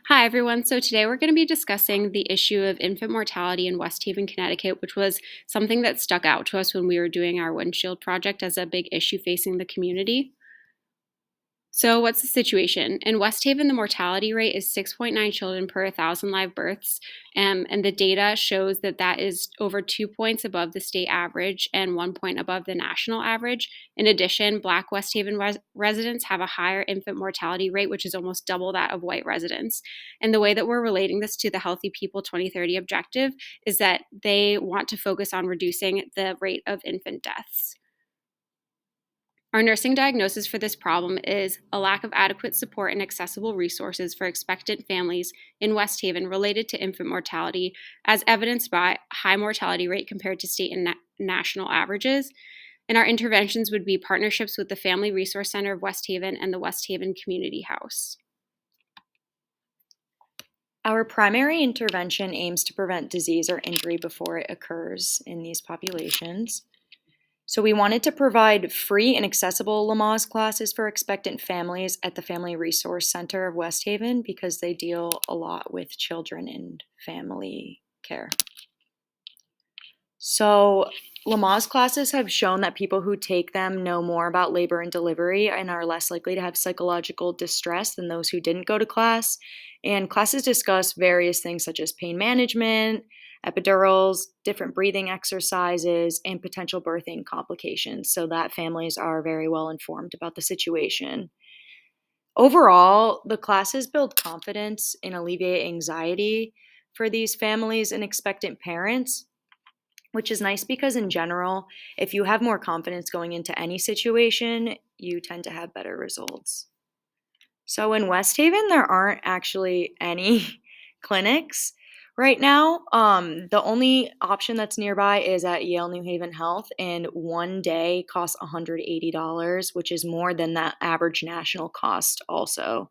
Hi, everyone. So today we're going to be discussing the issue of infant mortality in West Haven, Connecticut, which was something that stuck out to us when we were doing our windshield project as a big issue facing the community. So, what's the situation? In West Haven, the mortality rate is 6.9 children per 1,000 live births, and the data shows that that is over 2 points above the state average and 1 point above the national average. In addition, Black West Haven residents have a higher infant mortality rate, which is almost double that of white residents. And the way that we're relating this to the Healthy People 2030 objective is that they want to focus on reducing the rate of infant deaths. Our nursing diagnosis for this problem is a lack of adequate support and accessible resources for expectant families in West Haven related to infant mortality, as evidenced by high mortality rate compared to state and national averages. And our interventions would be partnerships with the Family Resource Center of West Haven and the West Haven Community House. Our primary intervention aims to prevent disease or injury before it occurs in these populations. So we wanted to provide free and accessible Lamaze classes for expectant families at the Family Resource Center of West Haven because they deal a lot with children and family care. So Lamaze classes have shown that people who take them know more about labor and delivery and are less likely to have psychological distress than those who didn't go to class. And classes discuss various things such as pain management, epidurals, different breathing exercises, and potential birthing complications so that families are very well informed about the situation. Overall, the classes build confidence and alleviate anxiety for these families and expectant parents, which is nice because in general, if you have more confidence going into any situation, you tend to have better results. So in West Haven, there aren't actually any clinics right now. The only option that's nearby is at Yale New Haven Health, and one day costs $180, which is more than that average national cost also.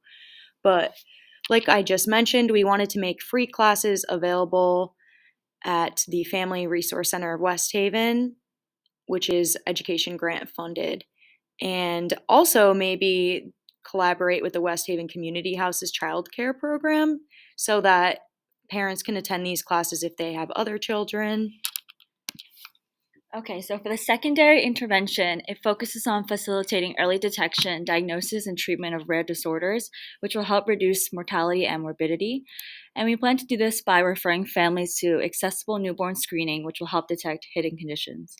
But like I just mentioned, we wanted to make free classes available at the Family Resource Center of West Haven, which is education grant funded, and also maybe collaborate with the West Haven Community House's childcare program so that parents can attend these classes if they have other children. Okay, so for the secondary intervention, it focuses on facilitating early detection, diagnosis, and treatment of rare disorders, which will help reduce mortality and morbidity. And we plan to do this by referring families to accessible newborn screening, which will help detect hidden conditions.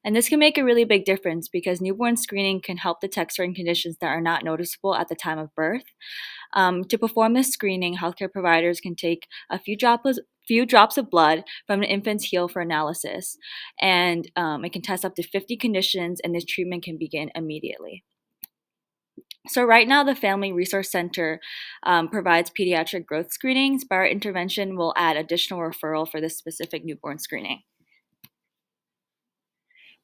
And this can make a really big difference because newborn screening can help detect certain conditions that are not noticeable at the time of birth. To perform this screening, healthcare providers can take a few drops of blood from an infant's heel for analysis, and it can test up to 50 conditions, and this treatment can begin immediately. So right now, the Family Resource Center provides pediatric growth screenings, but our intervention will add additional referral for this specific newborn screening.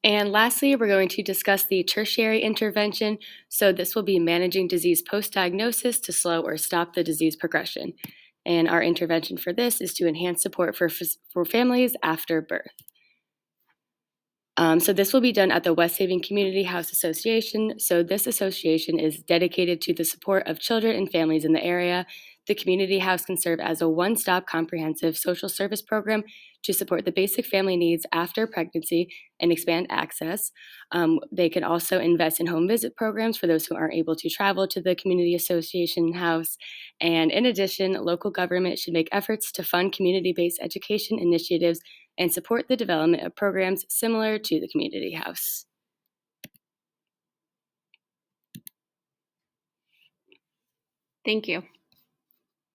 And lastly, we're going to discuss the tertiary intervention. So this will be managing disease post-diagnosis to slow or stop the disease progression. And our intervention for this is to enhance support for families after birth. So this will be done at the West Haven Community House Association. So this association is dedicated to the support of children and families in the area. The community house can serve as a one-stop comprehensive social service program to support the basic family needs after pregnancy and expand access. They can also invest in home visit programs for those who aren't able to travel to the community association house. And in addition, local government should make efforts to fund community-based education initiatives and support the development of programs similar to the community house. Thank you.